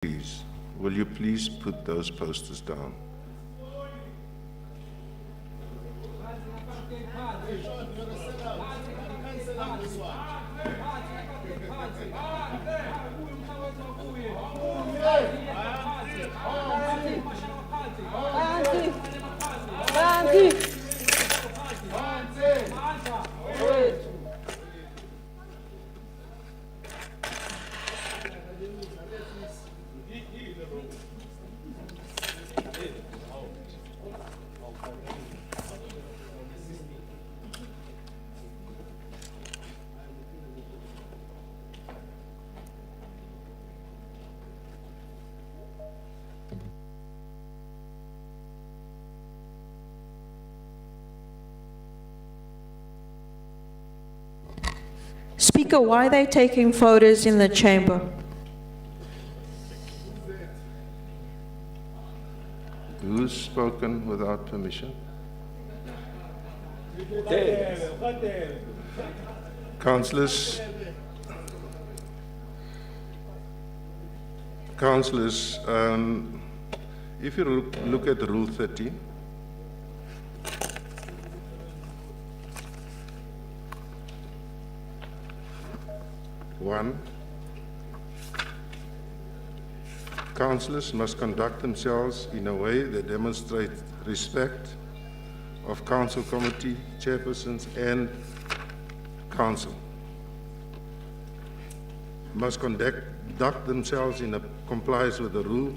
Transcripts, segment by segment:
Please, will you please put those posters down? Speaker, why are they taking photos in the chamber? Who's spoken without permission? Councillors, if you look at Rule 30, councillors must conduct themselves in a way that demonstrates respect of council committee chairpersons and council. Must conduct themselves in compliance with the rule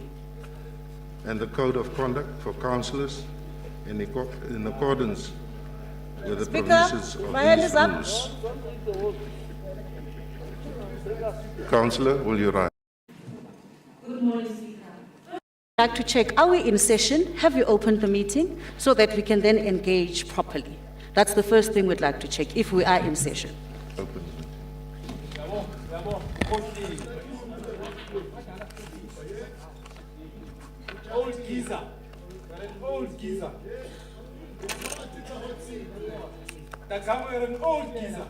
and the code of conduct for councillors in accordance with the provisions of these rules. Councillor, will you rise? Good morning, Speaker. I'd like to check, are we in session? Have you opened the meeting so that we can then engage properly? That's the first thing we'd like to check, if we are in session. Open. Old geezer. Old geezer. That's how we're an old geezer.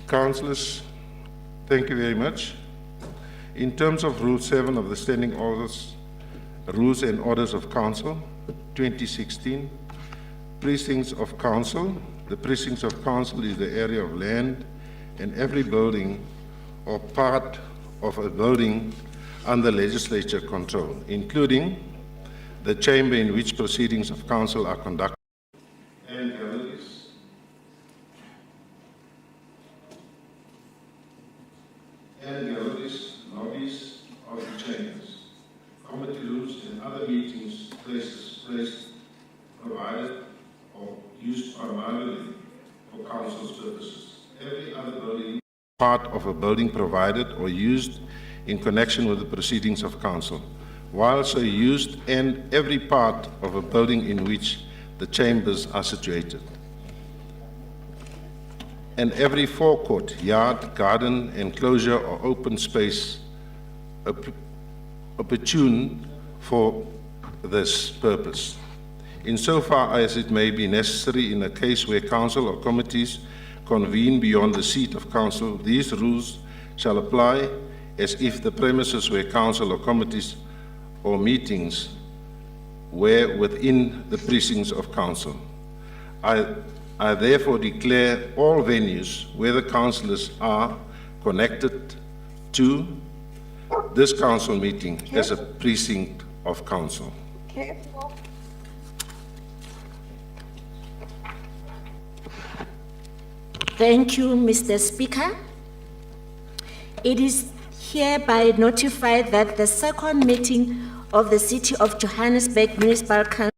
Councillors, thank you very much. In terms of Rule 7 of the Standing Orders, Rules and Orders of Council, 2016, Precincts of Council. The precincts of council is the area of land and every building or part of a building under legislature control, including the chamber in which proceedings of council are conducted, and galleries, lobbies of the chambers, committee rooms and other meetings places provided or used primarily for council's purposes. Every other building, part of a building provided or used in connection with the proceedings of council, while so used, and every part of a building in which the chambers are situated, and every forecourt, yard, garden, enclosure, or open space opportune for this purpose, insofar as it may be necessary in a case where council or committees convene beyond the seat of council. These rules shall apply as if the premises where council or committees or meetings were within the precincts of council. I therefore declare all venues where the councillors are connected to this council meeting as a precinct of council. Thank you, Mr. Speaker. It is hereby notified that the second meeting of the City of Johannesburg Municipal Council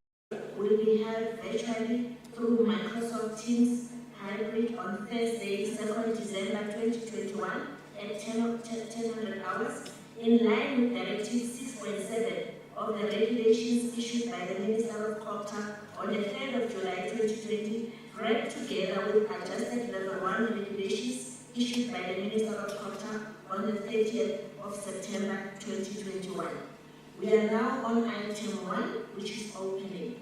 will be held virtually through Microsoft Teams hybrid on Thursday, 2nd December 2021 at 10:00 hours, in line with Directive 6.7 of the regulations issued by the Minister of Culture on the 3rd of July 2020, read together with adjusted level 1 regulations issued by the Minister of Culture on the 30th of September 2021. We are now on item 1, which is opening.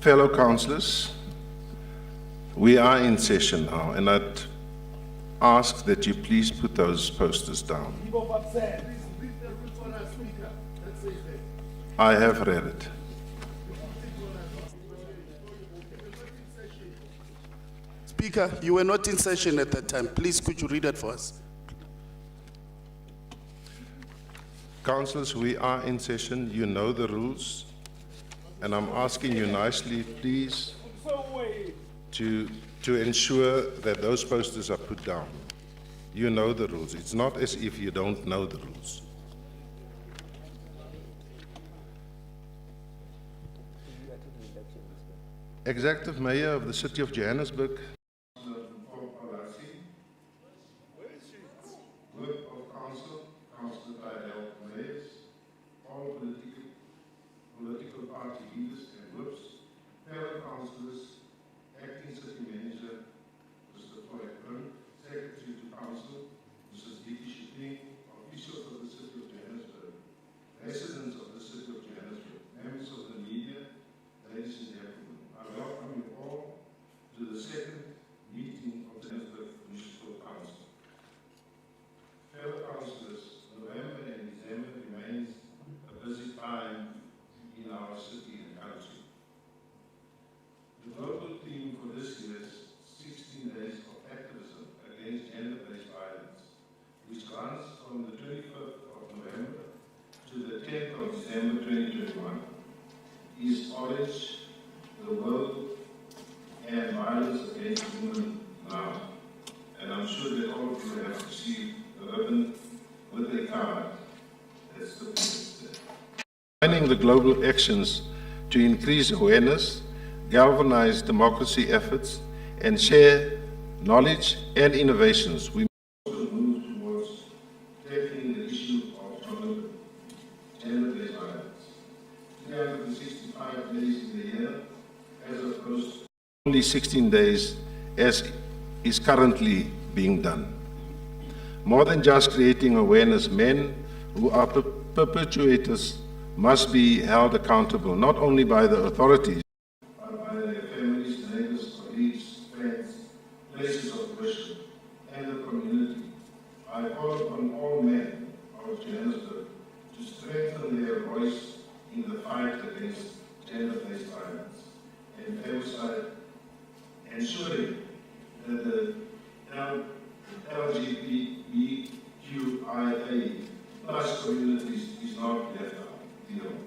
Fellow councillors, we are in session now, and I'd ask that you please put those posters down. Keep up upset. I have read it. Speaker, you were not in session at that time. Please, could you read it for us? Councillors, we are in session. You know the rules. And I'm asking you nicely, please, So wait. to ensure that those posters are put down. You know the rules. It's not as if you don't know the rules. Executive Mayor of the City of Johannesburg. Whip of Council, Councillor Tyrell Mayers, all political party leaders and whips, fellow councillors, acting city manager, Mr. Floyd Byrne, secretary to council, Mrs. Diki Shipping, officials of the City of Johannesburg, residents of the City of Johannesburg, members of the media, ladies and gentlemen, I welcome you all to the second meeting of the Johannesburg Municipal Council. Fellow councillors, November and December remains a busy time in our city and country. The global theme for this year's 16 Days of Activism Against Gender-Based Violence, which runs from the 25th of November to the 10th of December 2021, is Orange, the World and Violence Against Women Now. And I'm sure that all of you have received the ribbon with a card. That's the thing. Defining the global actions to increase awareness, galvanize democracy efforts, and share knowledge and innovations, we also move towards tackling the issue of gender-based violence. 365 days in the year, as opposed to only 16 days as is currently being done. More than just creating awareness, men who are perpetuators must be held accountable, not only by the authorities, but by their families, neighbors, colleagues, friends, places of worship, and the community. I call upon all men of Johannesburg to strengthen their voice in the fight against gender-based violence and femicide, ensuring that the LGBTQIA plus communities is not left out beyond.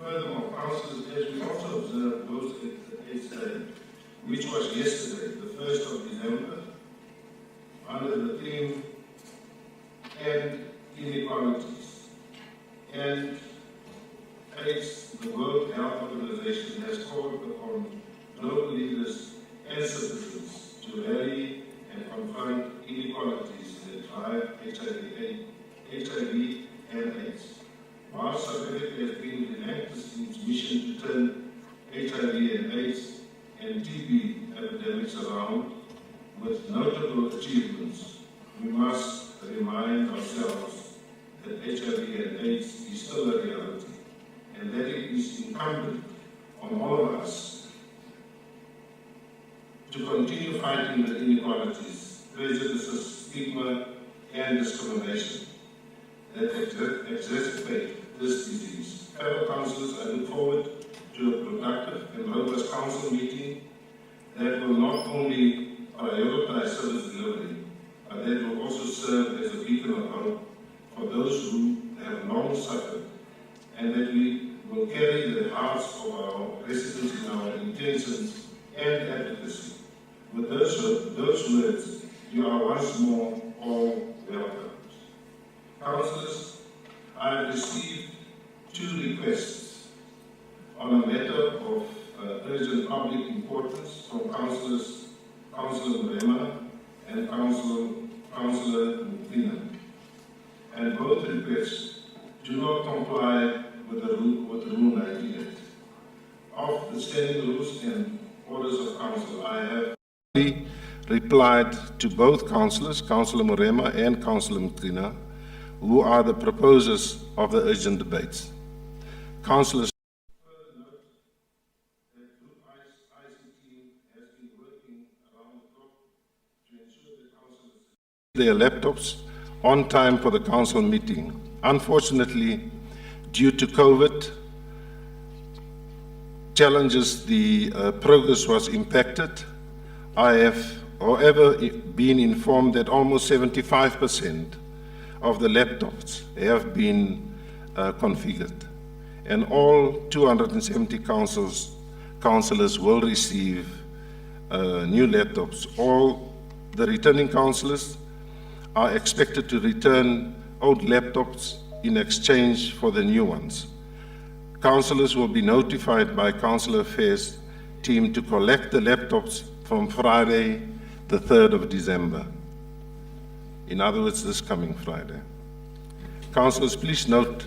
Furthermore, councillors, as we also observed those 8th day, which was yesterday, the 1st of December, under the theme "End Inequalities," and AIDS, the World Health Organization, has called upon global leaders and citizens to rally and confront inequalities that drive HIV and AIDS. While South Africa has been relentless in its mission to turn HIV and AIDS and TB epidemics around with notable achievements, we must remind ourselves that HIV and AIDS is still a reality and that it is incumbent on all of us to continue fighting the inequalities, prejudices, stigma, and discrimination that exacerbate this disease. Fellow councillors, I look forward to a productive and robust council meeting that will not only prioritize service delivery, but that will also serve as a beacon of hope for those who have long suffered, and that we will carry the hearts of our residents in our intentions and advocacy. With those words, you are once more all welcome. Councillors, I have received 2 requests on a matter of urgent public importance from Councillor Mrema and Councillor Mukina. And both requests do not comply with the Rule 98. Of the standing rules and orders of council, I have replied to both councillors, Councillor Mrema and Councillor Mukina, who are the proposers of the urgent debates. Councillors their laptops on time for the council meeting. Unfortunately, due to COVID challenges, the progress was impacted. I have, however, been informed that almost 75% of the laptops have been configured, and all 270 councillors will receive new laptops. All the returning councillors are expected to return old laptops in exchange for the new ones. Councillors will be notified by Councillor Affairs team to collect the laptops from Friday, the 3rd of December. In other words, this coming Friday. Councillors, please note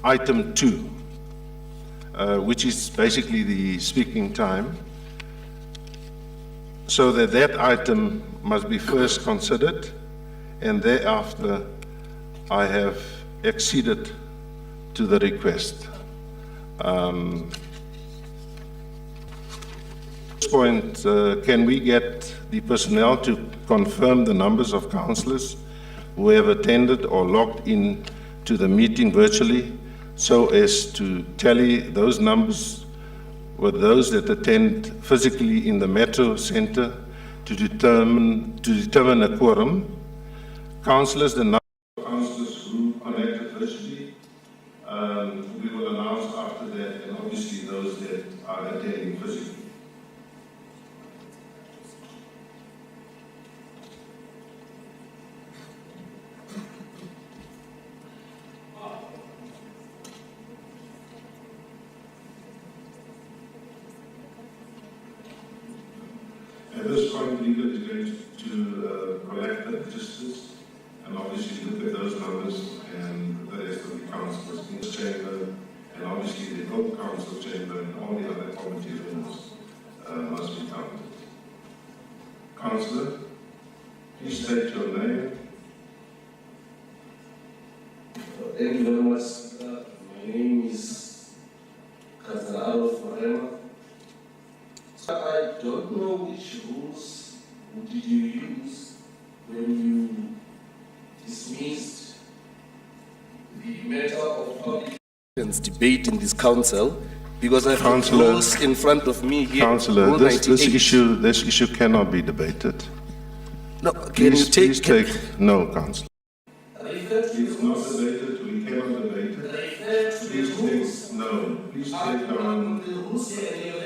item 2, which is basically the speaking time, so that item must be first considered, and thereafter I have acceded to the request. At this point, can we get the personnel to confirm the numbers of councillors who have attended or logged in to the meeting virtually, so as to tally those numbers with those that attend physically in the Metro Centre to determine a quorum? Councillors, the number of councillors who connected virtually, we will announce after that, and obviously those that are attending physically. At this point, legal is going to collect the registers and obviously look at those numbers and the rest of the councillors in this chamber, and obviously the whole council chamber and all the other committee rooms must be counted. Councillor, please state your name. Thank you very much. My name is Councillor Adolf Marema. I don't know which rules did you use when you dismissed the matter of public debate in this council, because I have the rules in front of me here. Councillor, Rule this 98. issue cannot be debated. No, can you take? No, Councillor. Refer to It's not debated, we cannot debate it. refer to the rules. Please take down, The rules here and your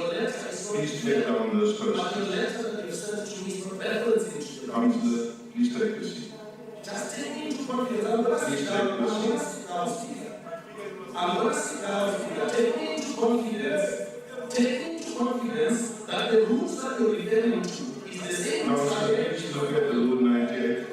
letter is please take down those but questions. your letter that you sent to me is referencing to the Councillor, please take a seat. Just take me into confidence. I'm going to sit down. I'm going to sit down, Speaker. I'm going to sit down, Speaker. Take me into confidence. Take me into confidence that the rules that you're referring to is the same rules that Councillor, please look at the Rule 98.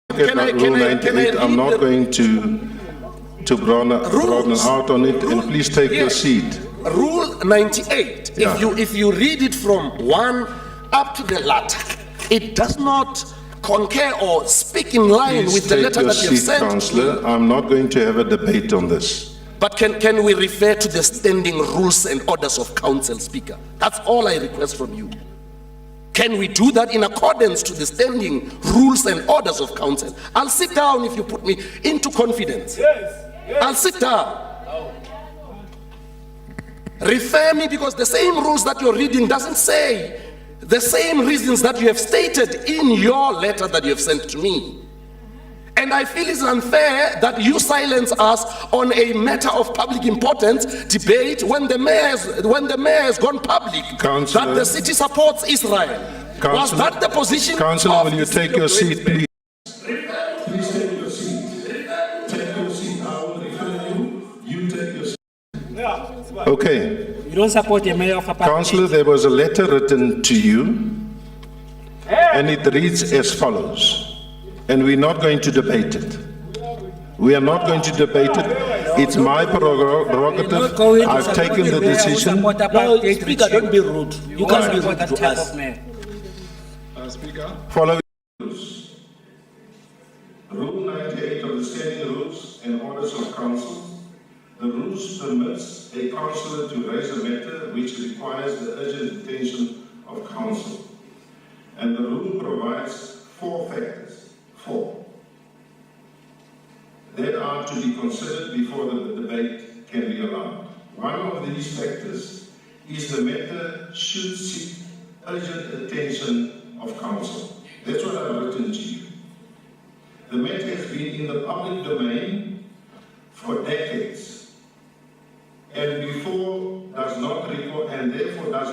Can I- Rule can I 98, I'm read not the- going to broaden Rules. out on it, and please take your Yes. seat. Rule 98, Yeah. if you read it from 1 up to the latter, it does not concur or speak in line Please with the take letter your that you have seat, sent. Councillor. I'm not going to have a debate on this. But can we refer to the standing rules and orders of council, Speaker? That's all I request from you. Can we do that in accordance to the standing rules and orders of council? I'll sit down if you put me into confidence. Yes. I'll sit down. Refer me, because the same rules that you're reading doesn't say the same reasons that you have stated in your letter that you have sent to me. And I feel it's unfair that you silence us on a matter of public importance debate when the mayor has gone public Councillor- that the city supports Israel. Was Councillor- that the position? Councillor, of will you the take city your of seat, Johannesburg? please? Please take your seat. Take your seat. I will refer you. You take your seat. Okay. You don't support the mayor of a party. Councillor, there was a letter written to you, and it reads as follows, and we're not going to debate it. We are not going to debate it. It's my prerogative. I've taken the decision. No, Speaker, don't be rude. You can't be rude that to type us. of mayor. Following rules. Rule 98 of the Standing Rules of council, the rules permits a councillor to raise a matter which requires the urgent attention of council. And the rule provides 4 factors. 4. That are to be considered before the debate can be allowed. One of these factors is the matter should seek urgent attention of council. That's what I've written to you. The matter has been in the public domain for decades and therefore does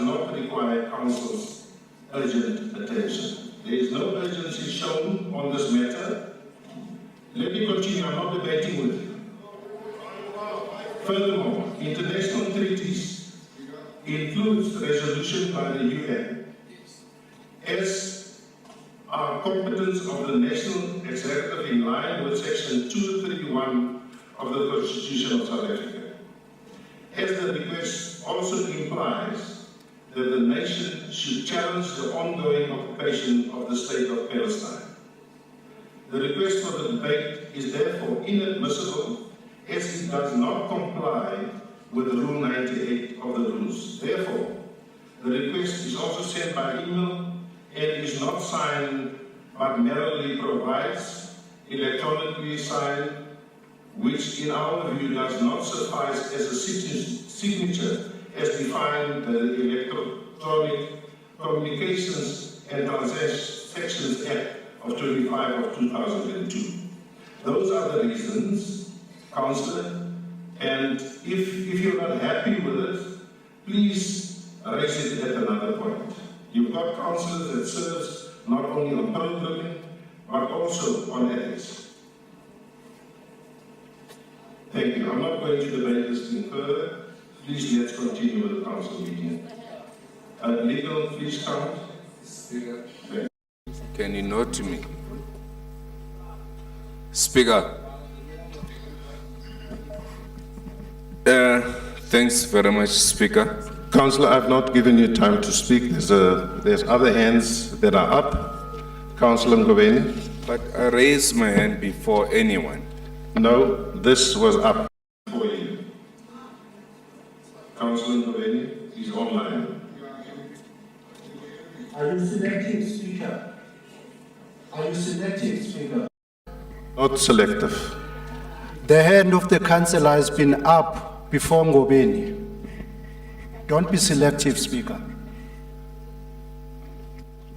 not require council's urgent attention. There is no urgency shown on this matter. Let me continue, I'm not debating with you. Furthermore, international treaties includes resolution by the UN as are competence of the national executive in line with section 231 of the Constitution of South Africa. As the request also implies that the nation should challenge the ongoing occupation of the state of Palestine. The request for the debate is therefore inadmissible as it does not comply with Rule 98 of the rules. Therefore, the request is also sent by email and is not signed but merely provides electronically signed, which in our view does not suffice as a signature as defined by the Electronic Communications and Transactions Act of 25 of 2002. Those are the reasons, Councillor, and if you're not happy with it, please raise it at another point. You've got councillors that serves not only on programming, but also on ethics. Thank you. I'm not going to debate this thing further. Please let's continue with the council meeting. Legal, please count. Speaker. Can you note to me? Speaker. Thanks very much, Speaker. Councillor, I've not given you time to speak. There's other hands that are up. Councillor Ngobeni. But I raised my hand before anyone. No, this was up for you. Councillor Ngobeni is online. Are you selective, Speaker? Are you selective, Speaker? Not selective. The hand of the councillor has been up before Ngobeni. Don't be selective, Speaker.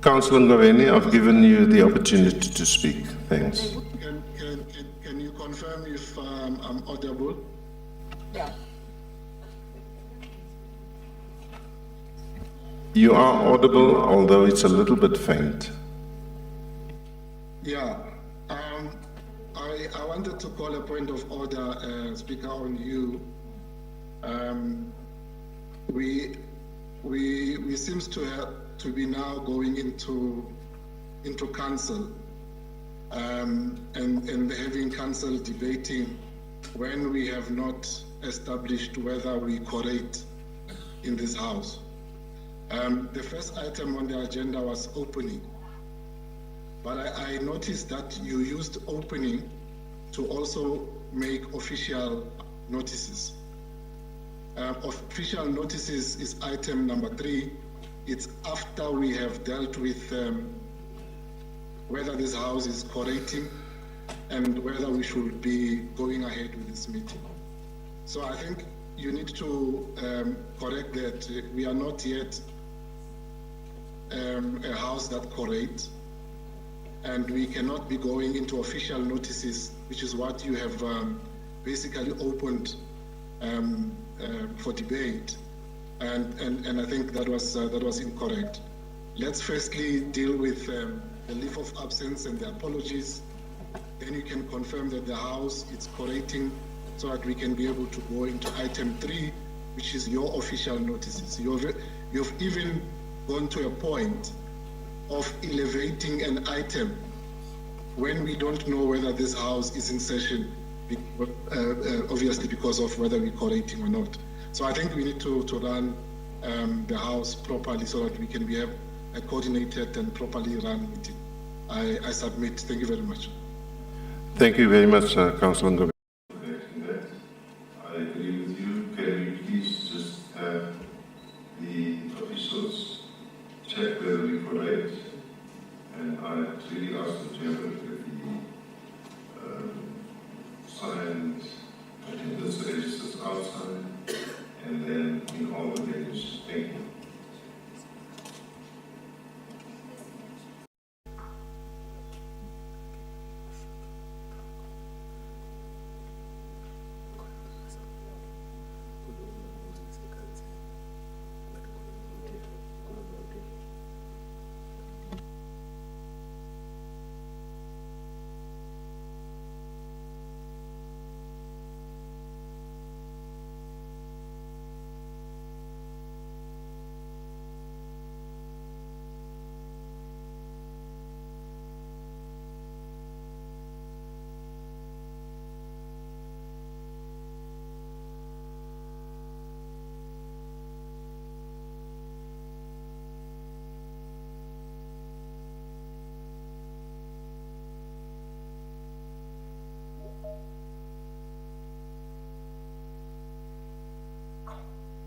Councillor Ngobeni, I've given you the opportunity to speak. Thanks. Can you confirm if I'm audible? Yeah. You are audible, although it's a little bit faint. Yeah. I wanted to call a point of order, Speaker, on you. We seems to be now going into council and having council debating when we have not established whether we correct in this house. The first item on the agenda was opening, but I noticed that you used opening to also make official notices. Official notices is item number 3. It's after we have dealt with whether this house is correcting and whether we should be going ahead with this meeting. So I think you need to correct that we are not yet a house that corrects, and we cannot be going into official notices, which is what you have basically opened for debate, and I think that was incorrect. Let's firstly deal with the leave of absence and the apologies. Then you can confirm that the House is correcting, so that we can be able to go into item 3, which is your official notices. You've even gone to a point of elevating an item when we don't know whether this House is in session, obviously because of whether we're correcting or not. So I think we need to run the House properly so that we can have a coordinated and properly run meeting. I submit. Thank you very much. Thank you very much, Councillor Ngobeni. I'd really ask the chairman to get the signed attendance registers outside and then in all the venues. Thank you.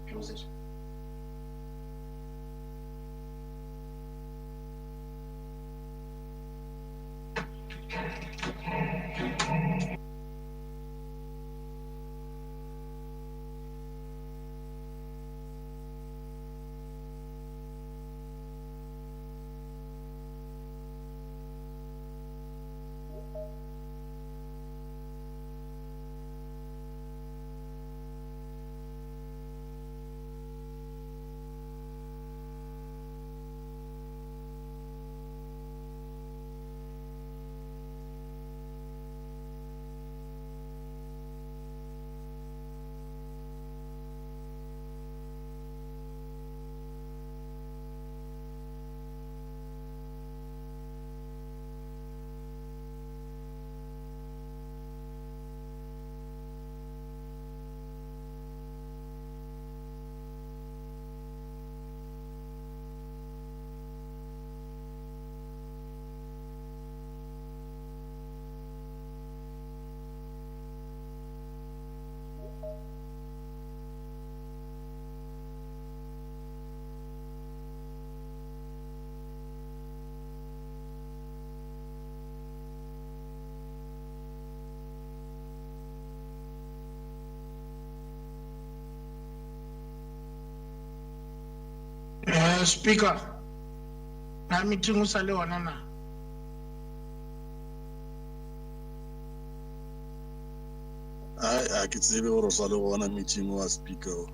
Close it. Speaker, na meeting o sa le ona na. I can say we were also on a meeting was speaker.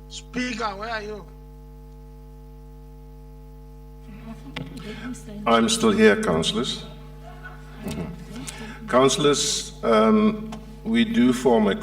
Speaker, where are you? I'm still here, councillors. Councillors, we do form a